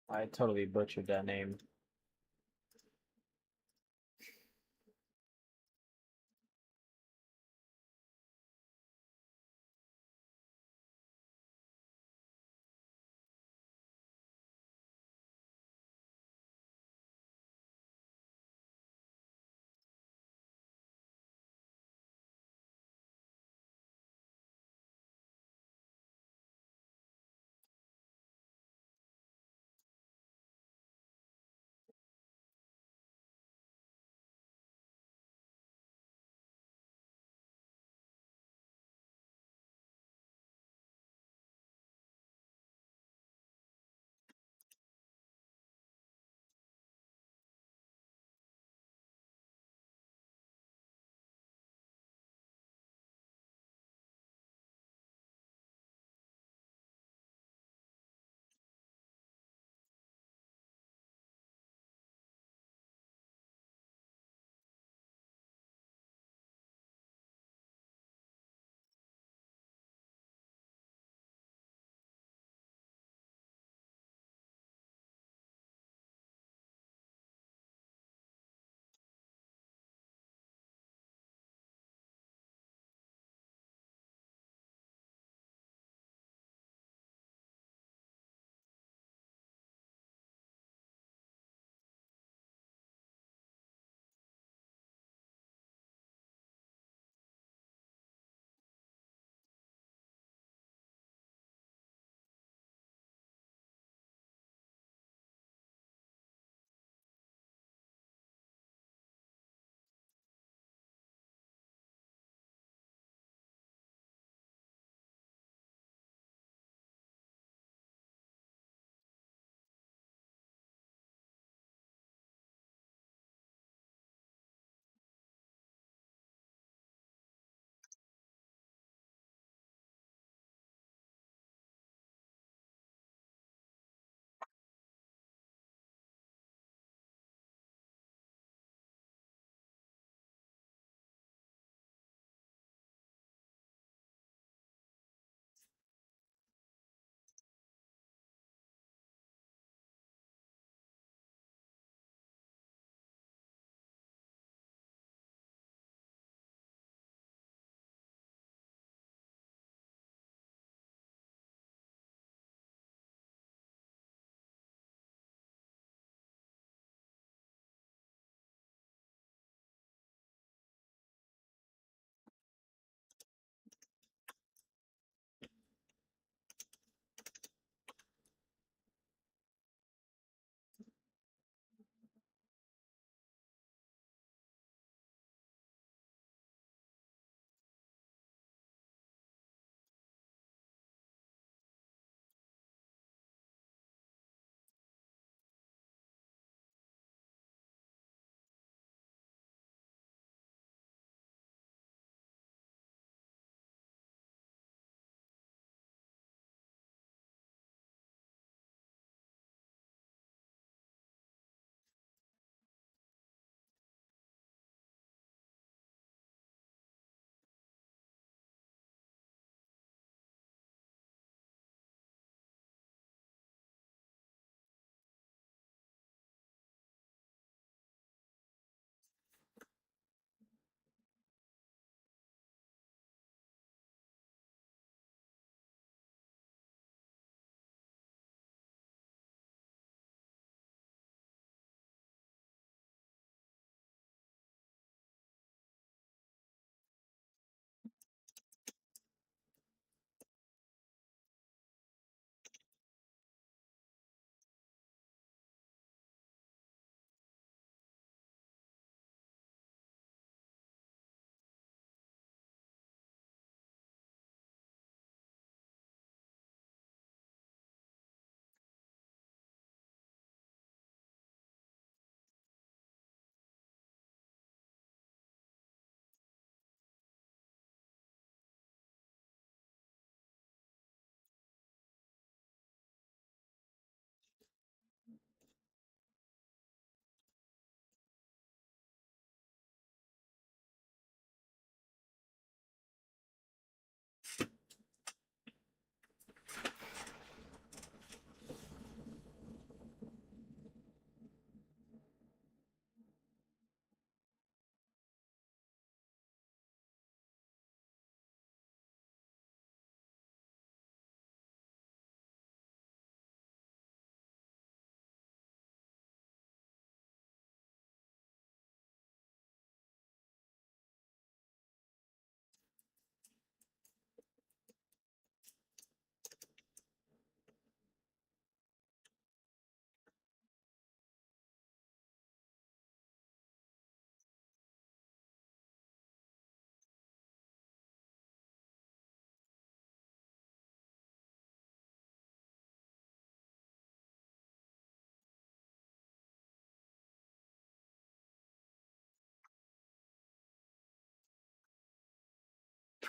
I totally butchered that name.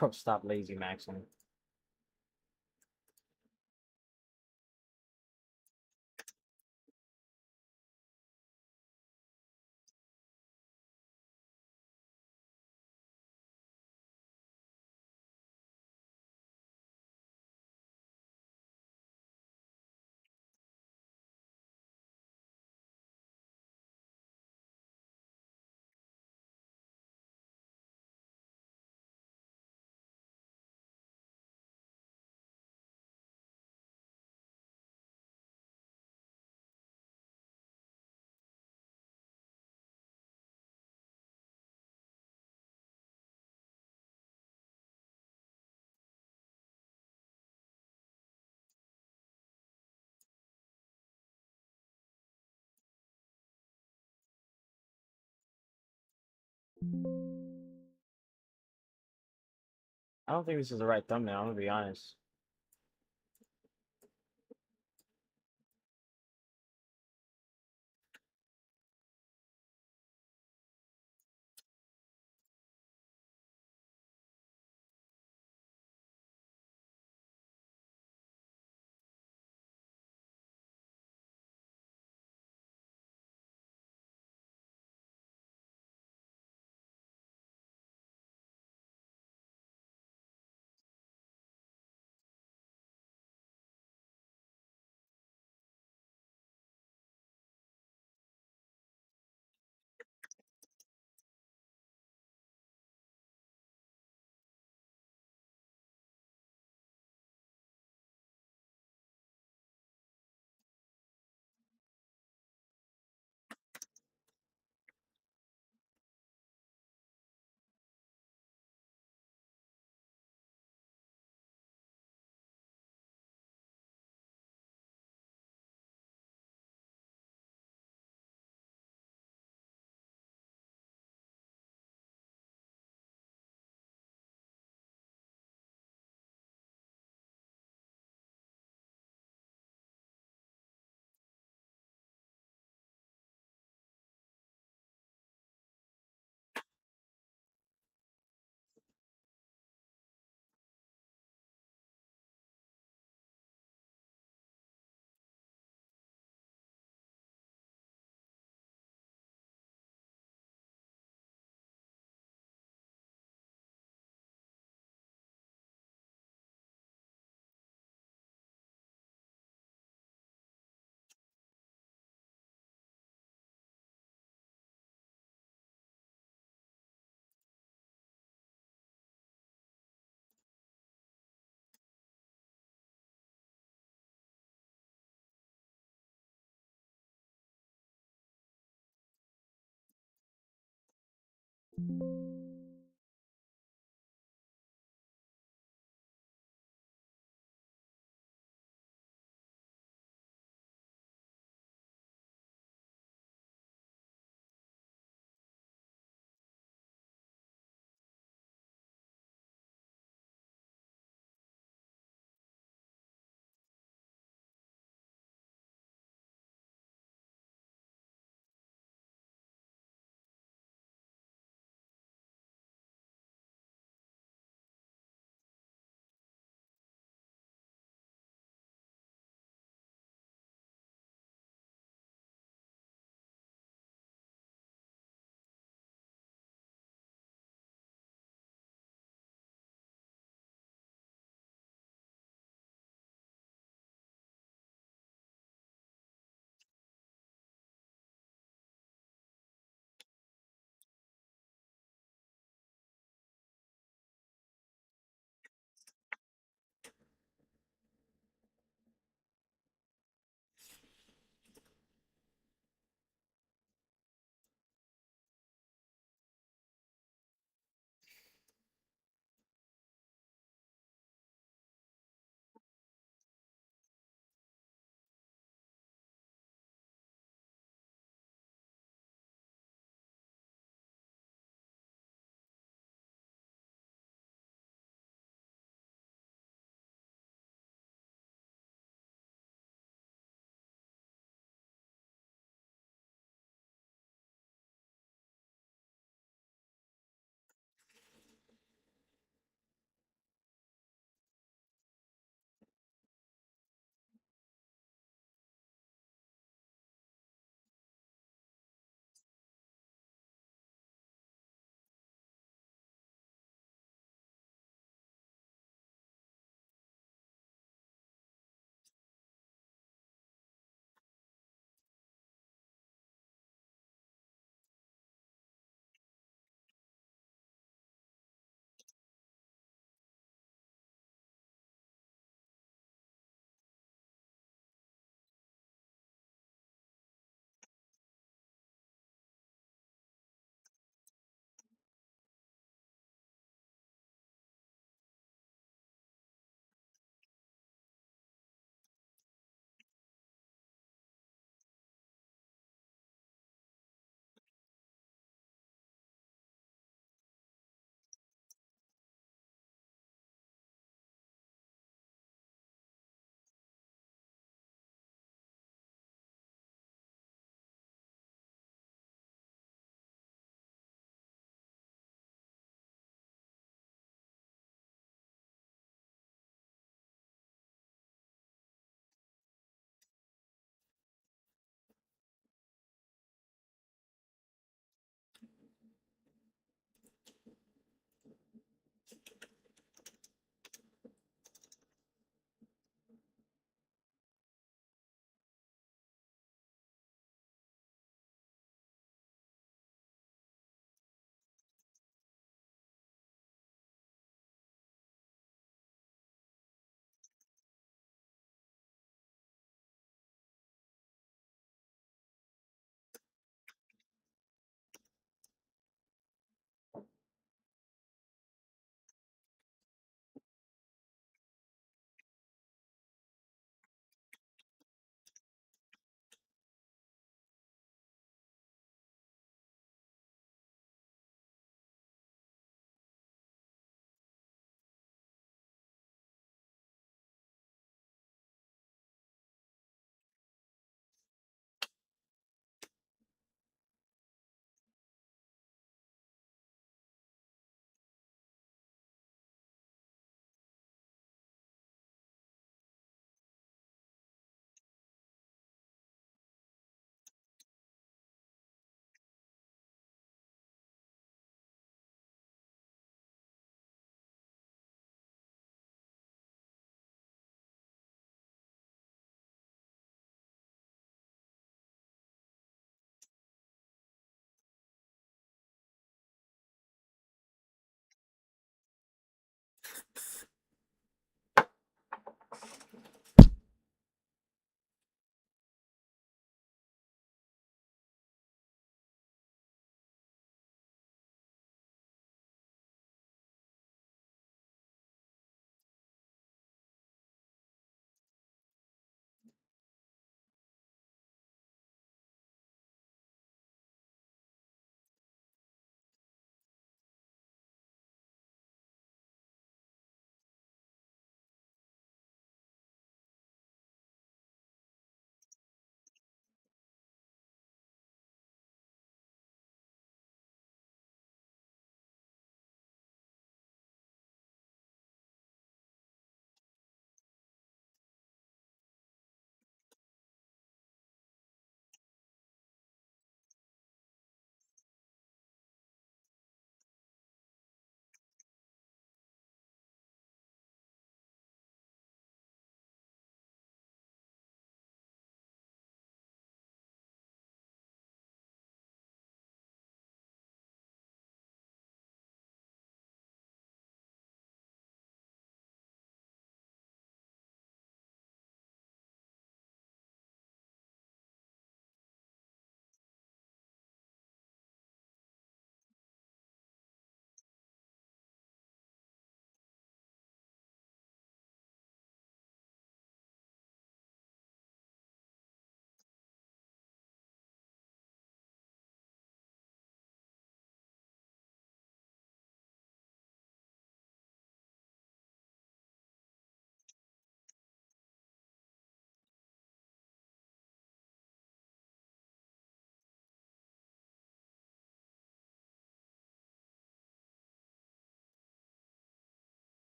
Bro, stop lazy maxing. I don't think this is the right thumbnail, I'm gonna be honest.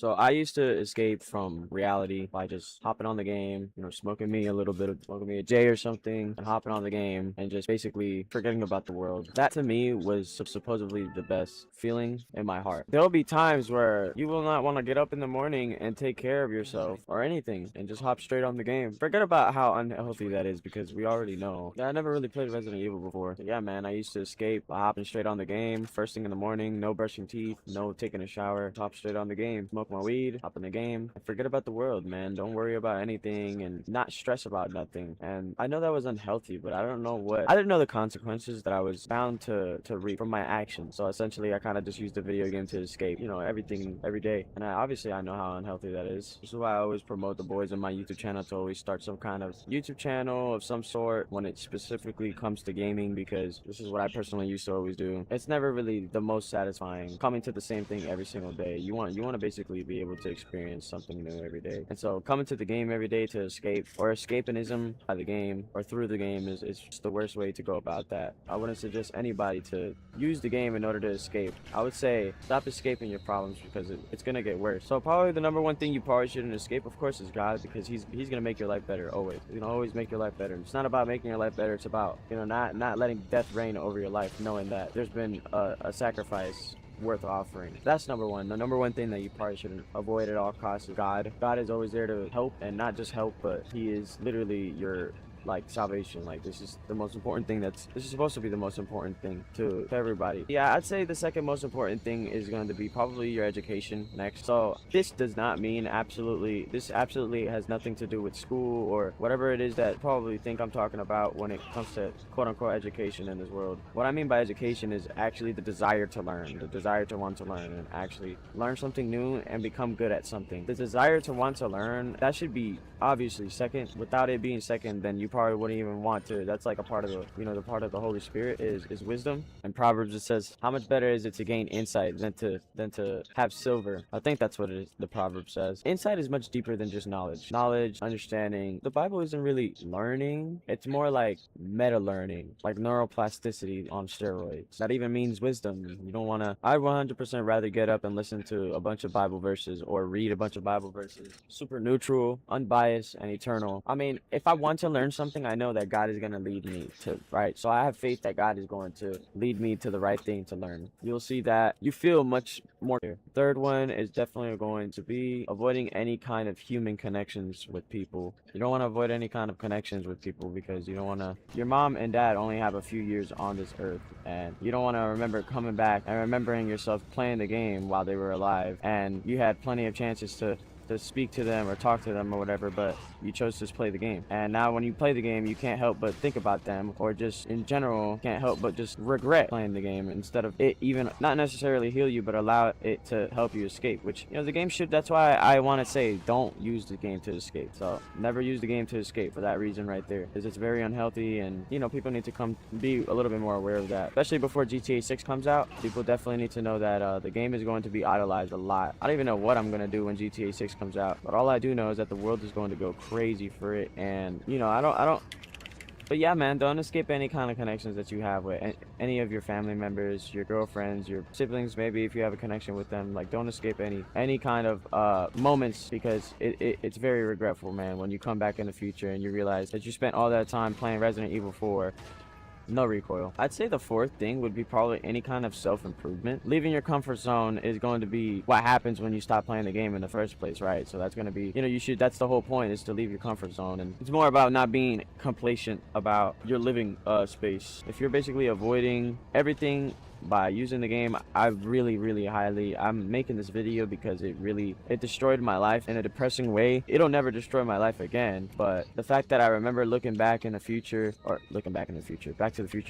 So I used to escape from reality by just hopping on the game, smoking me a little bit of smoking me a J or something, and hopping on the game and just basically forgetting about the world. That to me was supposedly the best feeling in my heart. There'll be times where you will not want to get up in the morning and take care of yourself or anything and just hop straight on the game. Forget about how unhealthy that is because we already know. Yeah, I never really played Resident Evil before. But yeah, man, I used to escape by hopping straight on the game, first thing in the morning, no brushing teeth, no taking a shower, hop straight on the game, smoke my weed, hop in the game, and forget about the world, man. Don't worry about anything and not stress about nothing. And I know that was unhealthy, but I don't know what I didn't know the consequences that I was bound to reap from my actions. So essentially I kind of just used the video game to escape, everything every day. And obviously I know how unhealthy that is. This is why I always promote the boys in my YouTube channel to always start some kind of YouTube channel of some sort when it specifically comes to gaming, because this is what I personally used to always do. It's never really the most satisfying coming to the same thing every single day. You want to basically be able to experience something new every day. And so coming to the game every day to escape, or escapism by the game or through the game, is just the worst way to go about that. I wouldn't suggest anybody to use the game in order to escape. I would say stop escaping your problems because it's gonna get worse. So probably the number one thing you probably shouldn't escape, of course, is God, because he's gonna make your life better always. He's gonna always make your life better. It's not about making your life better. It's about not letting death reign over your life, knowing that there's been a sacrifice worth offering. That's number one. The number one thing that you probably shouldn't avoid at all costs is God. God is always there to help, and not just help, but he is literally your salvation. This is the most important thing. This is supposed to be the most important thing to everybody. Yeah, I'd say the second most important thing is going to be probably your education next. So this does not mean this absolutely has nothing to do with school or whatever it is that probably think I'm talking about when it comes to quote-unquote education in this world. What I mean by education is actually the desire to learn, the desire to want to learn and actually learn something new and become good at something. The desire to want to learn, that should be obviously second. Without it being second, then you probably wouldn't even want to. That's like a part of the part of the Holy Spirit is wisdom. And Proverbs, it says, how much better is it to gain insight than to have silver? I think that's what it is, the proverb says. Insight is much deeper than just knowledge, understanding. The Bible isn't really learning. It's more like meta learning, like neuroplasticity on steroids. That even means wisdom. You don't want to. I'd 100% rather get up and listen to a bunch of Bible verses or read a bunch of Bible verses. Super neutral, unbiased, and eternal. I mean, if I want to learn something, I know that God is going to lead me to, right? So I have faith that God is going to lead me to the right thing to learn. You'll see that you feel much more. Third one is definitely going to be avoiding any kind of human connections with people. You don't want to avoid any kind of connections with people because you don't want to. Your mom and dad only have a few years on this earth, and you don't want to remember coming back and remembering yourself playing the game while they were alive, and you had plenty of chances to speak to them or talk to them or whatever, but you chose to play the game. And now when you play the game, you can't help but think about them, or just in general can't help but just regret playing the game, instead of it even not necessarily heal you, but allow it to help you escape, which the game should. That's why I want to say don't use the game to escape. So never use the game to escape for that reason right there, because it's very unhealthy, and people need to come be a little bit more aware of that, especially before GTA 6 comes out. People definitely need to know that the game is going to be idolized a lot. I don't even know what I'm gonna do when GTA 6 comes out, but all I do know is that the world is going to go crazy for it. And I don't but yeah, man, don't escape any kind of connections that you have with any of your family members, your girlfriends, your siblings, maybe if you have a connection with them. Don't escape any kind of moments, because it's very regretful, man, when you come back in the future and you realize that you spent all that time playing Resident Evil 4. No recoil. I'd say the fourth thing would be probably any kind of self-improvement. Leaving your comfort zone is going to be what happens when you stop playing the game in the first place, right? So that's going to be, that's the whole point, is to leave your comfort zone. And it's more about not being complacent about your living space. If you're basically avoiding everything by using the game, I'm making this video because it destroyed my life in a depressing way. It'll never destroy my life again, but the fact that I remember back to the future,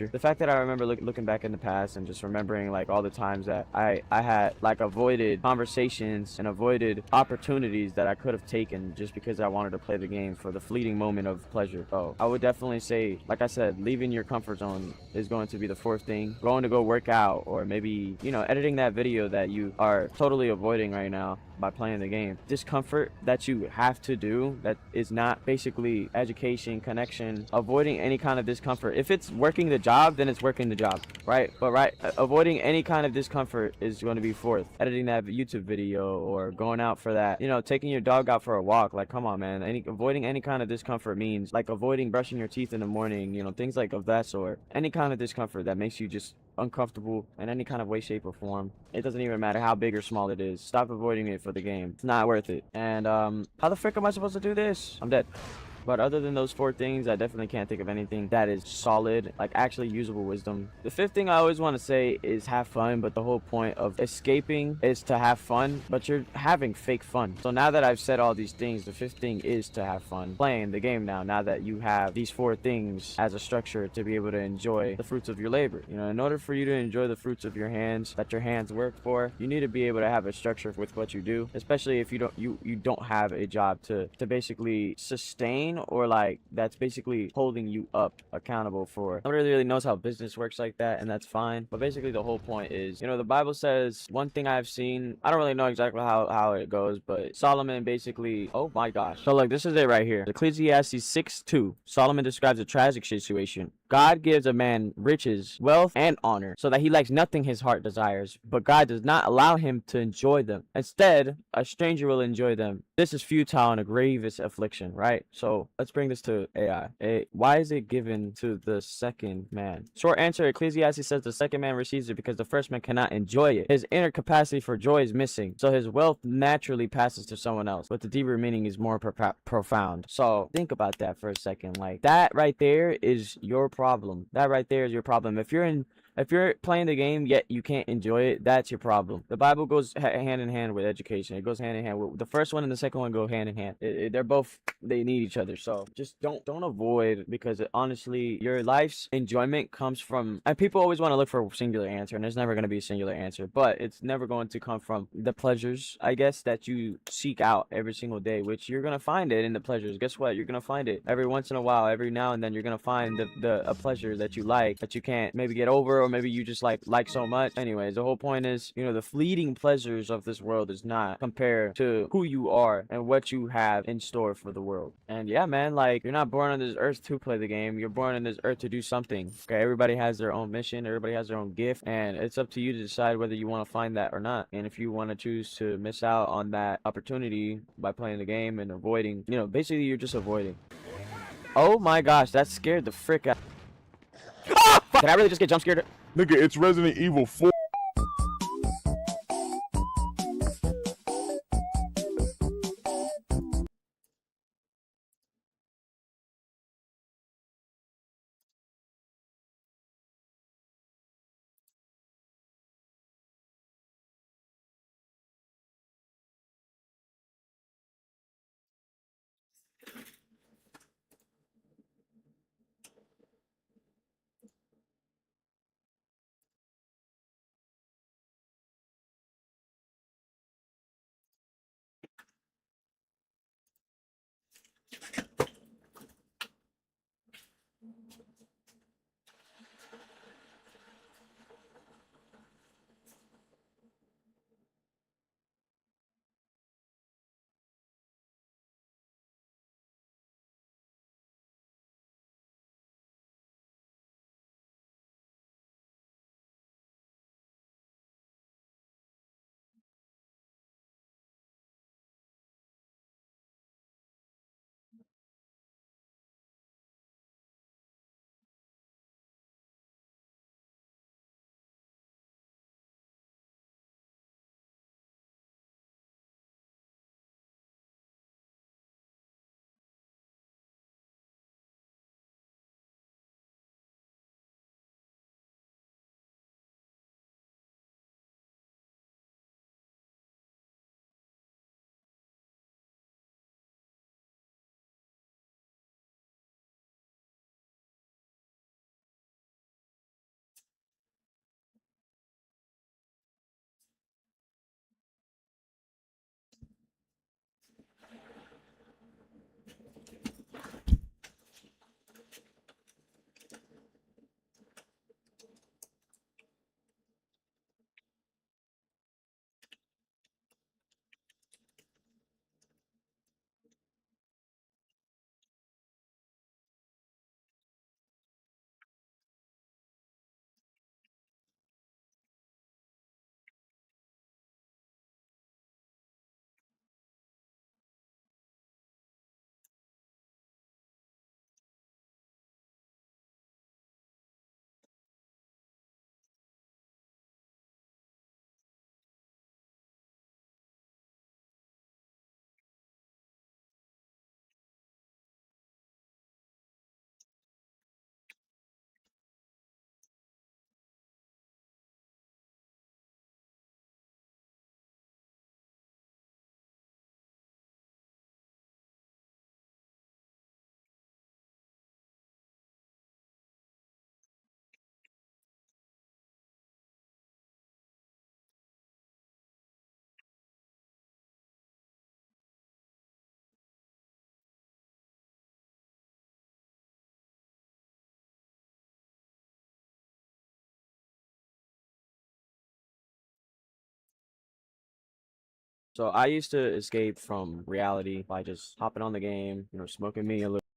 the fact that I remember looking back in the past and just remembering all the times that I had avoided conversations and avoided opportunities that I could have taken just because I wanted to play the game for the fleeting moment of pleasure. So I would definitely say, like I said, leaving your comfort zone is going to be the fourth thing. Going to go work out, or maybe editing that video that you are totally avoiding right now. by playing the game. Discomfort that you have to do that is not basically education, connection, avoiding any kind of discomfort. If it's working the job, then it's working the job, right? But avoiding any kind of discomfort is going to be fourth. Editing that YouTube video or going out for that, taking your dog out for a walk. Like, come on, man. Avoiding any kind of discomfort means like avoiding brushing your teeth in the morning, things like of that sort. Any kind of discomfort that makes you just uncomfortable in any kind of way, shape, or form. It doesn't even matter how big or small it is. Stop avoiding it for the game. It's not worth it. And how the frick am I supposed to do this? I'm dead. But other than those four things, I definitely can't think of anything that is solid, like actually usable wisdom. The fifth thing I always want to say is have fun, but the whole point of escaping is to have fun, but you're having fake fun. So now that I've said all these things, the fifth thing is to have fun playing the game now that you have these four things as a structure to be able to enjoy the fruits of your labor. In order for you to enjoy the fruits of your hands that your hands work for, you need to be able to have a structure with what you do, especially if you don't have a job to basically sustain, or like that's basically holding you up accountable for. Nobody really knows how business works like that, and that's fine. But basically the whole point is, the Bible says, one thing I've seen, I don't really know exactly how it goes, but Solomon basically, oh my gosh. So look, this is it right here. Ecclesiastes 6:2. Solomon describes a tragic situation. God gives a man riches, wealth, and honor, so that he lacks nothing his heart desires, but God does not allow him to enjoy them. Instead, a stranger will enjoy them. This is futile and a grievous affliction, right? So let's bring this to AI. Why is it given to the second man? Short answer, Ecclesiastes says the second man receives it because the first man cannot enjoy it. His inner capacity for joy is missing, so his wealth naturally passes to someone else, but the deeper meaning is more profound. So think about that for a second. Like, that right there is your problem. That right there is your problem. If you're playing the game yet you can't enjoy it, that's your problem. The Bible goes hand in hand with education. It goes hand in hand with the first one, and the second one go hand in hand. They need each other. So just don't avoid, because honestly, your life's enjoyment comes from, and people always want to look for a singular answer, and there's never going to be a singular answer, but it's never going to come from the pleasures, I guess, that you seek out every single day, which you're going to find it in the pleasures. Guess what? You're going to find it every once in a while, every now and then. You're going to find a pleasure that you like, that you can't maybe get over, or maybe you just like so much. Anyways, the whole point is, the fleeting pleasures of this world is not compared to who you are and what you have in store for the world. And yeah, man, like, you're not born on this earth to play the game. You're born on this earth to do something. Okay, everybody has their own mission, everybody has their own gift, and it's up to you to decide whether you want to find that or not. And if you want to choose to miss out on that opportunity by playing the game and avoiding, basically you're just avoiding. Oh my gosh, that scared the frick out. Ah! Can I really just get jump scared? Nigga, it's Resident Evil 4. So I used to escape from reality by just hopping on the game, smoking me a little.